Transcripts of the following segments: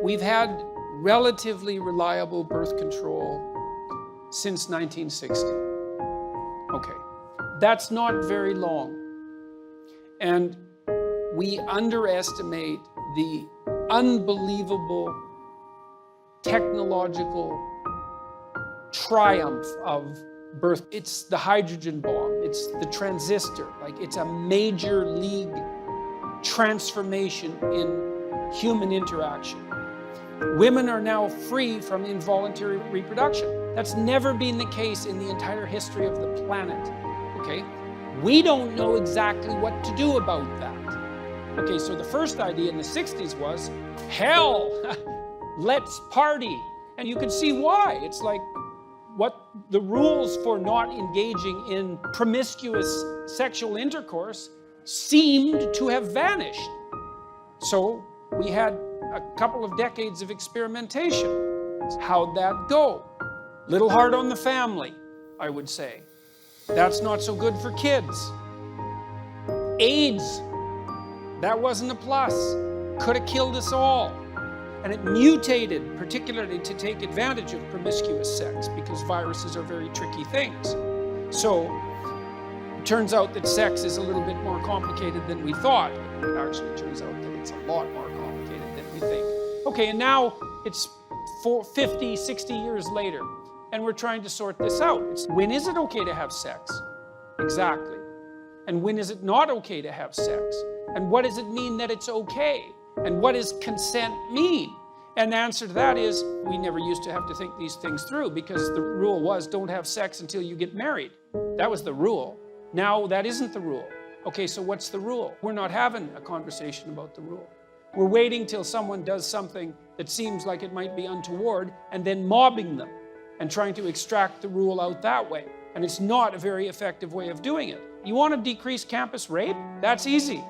We've had relatively reliable birth control since 1960. Okay, that's not very long. And we underestimate the unbelievable technological triumph of birth. It's the hydrogen bomb, it's the transistor, like it's a major league transformation in human interaction. Women are now free from involuntary reproduction. That's never been the case in the entire history of the planet, okay? We don't know exactly what to do about that. Okay, so the first idea in the 60s was, hell, let's party. And you can see why. It's like what the rules for not engaging in promiscuous sexual intercourse seemed to have vanished. So we had a couple of decades of experimentation. How'd that go? Little hard on the family, I would say. That's not so good for kids. AIDS, that wasn't a plus. Could have killed us all. And it mutated, particularly to take advantage of promiscuous sex, because viruses are very tricky things. So it turns out that sex is a little bit more complicated than we thought. It actually turns out that it's a lot more complicated than we think. Okay, and now it's 50, 60 years later, and we're trying to sort this out. When is it okay to have sex? Exactly. And when is it not okay to have sex? And what does it mean that it's okay? And what does consent mean? And the answer to that is, we never used to have to think these things through, because the rule was, don't have sex until you get married. That was the rule. Now that isn't the rule. Okay, so what's the rule? We're not having a conversation about the rule. We're waiting till someone does something that seems like it might be untoward, and then mobbing them and trying to extract the rule out that way. And it's not a very effective way of doing it. You want to decrease campus rape? That's easy.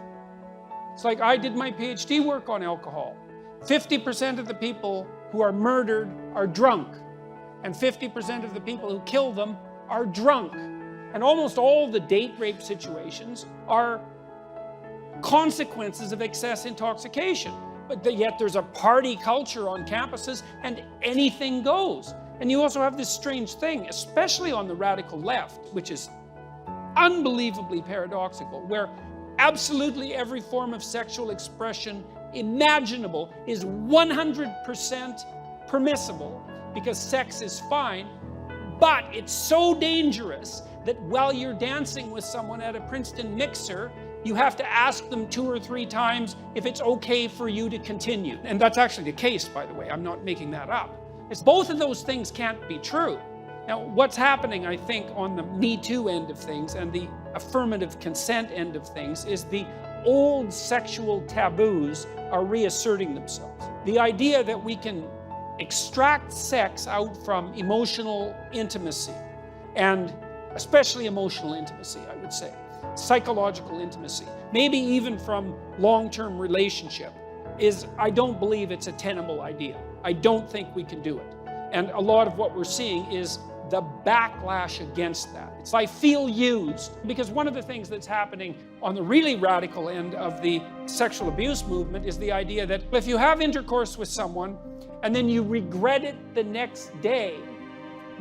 It's like I did my PhD work on alcohol. 50% of the people who are murdered are drunk, and 50% of the people who kill them are drunk. And almost all the date rape situations are consequences of excess intoxication. But yet there's a party culture on campuses, and anything goes. And you also have this strange thing, especially on the radical left, which is unbelievably paradoxical, where absolutely every form of sexual expression imaginable is 100% permissible, because sex is fine, but it's so dangerous that while you're dancing with someone at a Princeton mixer, you have to ask them 2 or 3 times if it's okay for you to continue. And that's actually the case, by the way. I'm not making that up. Both of those things can't be true. Now, what's happening, I think, on the Me Too end of things and the affirmative consent end of things is the old sexual taboos are reasserting themselves. The idea that we can extract sex out from emotional intimacy, and especially emotional intimacy, I would say, psychological intimacy, maybe even from long-term relationship, I don't believe it's a tenable idea. I don't think we can do it. And a lot of what we're seeing is the backlash against that. It's I feel used, because one of the things that's happening on the really radical end of the sexual abuse movement is the idea that if you have intercourse with someone and then you regret it the next day,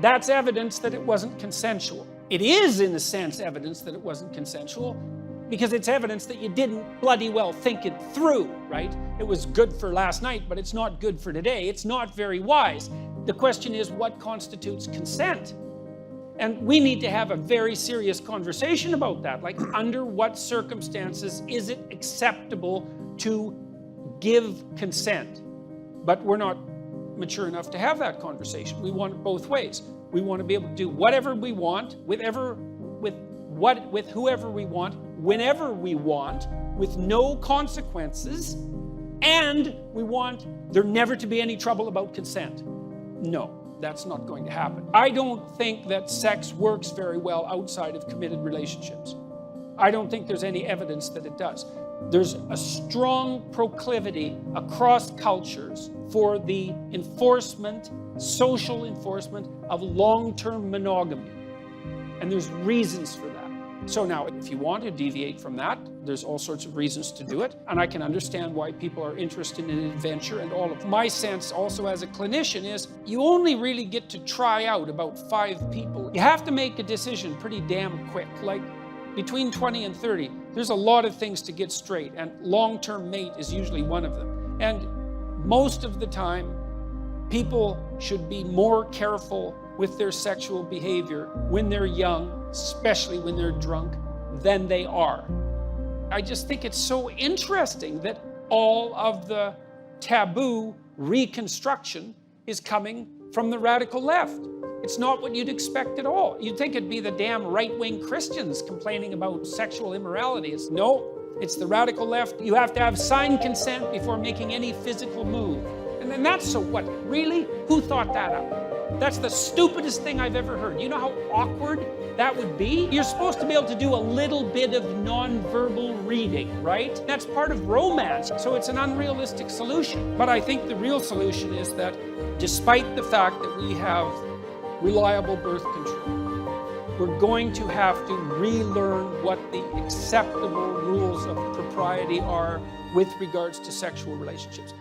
that's evidence that it wasn't consensual. It is, in a sense, evidence that it wasn't consensual, because it's evidence that you didn't bloody well think it through, right? It was good for last night, but it's not good for today. It's not very wise. The question is, what constitutes consent? And we need to have a very serious conversation about that. Like, under what circumstances is it acceptable to give consent? But we're not mature enough to have that conversation. We want it both ways. We want to be able to do whatever we want, with whoever we want, whenever we want, with no consequences, and we want there never to be any trouble about consent. No, that's not going to happen. I don't think that sex works very well outside of committed relationships. I don't think there's any evidence that it does. There's a strong proclivity across cultures for the enforcement, social enforcement of long-term monogamy. And there's reasons for that. So now, if you want to deviate from that, there's all sorts of reasons to do it. And I can understand why people are interested in adventure and all of my sense also as a clinician is you only really get to try out about 5 people. You have to make a decision pretty damn quick. Like between 20 and 30, there's a lot of things to get straight, and long-term mate is usually one of them. And most of the time, people should be more careful with their sexual behavior when they're young, especially when they're drunk, than they are. I just think it's so interesting that all of the taboo reconstruction is coming from the radical left. It's not what you'd expect at all. You'd think it'd be the damn right-wing Christians complaining about sexual immorality. No, it's the radical left. You have to have signed consent before making any physical move. And then that's so what? Really? Who thought that up? That's the stupidest thing I've ever heard. You know how awkward that would be? You're supposed to be able to do a little bit of non-verbal reading, right? That's part of romance, so it's an unrealistic solution. But I think the real solution is that despite the fact that we have reliable birth control, we're going to have to relearn what the acceptable rules of propriety are with regards to sexual relationships.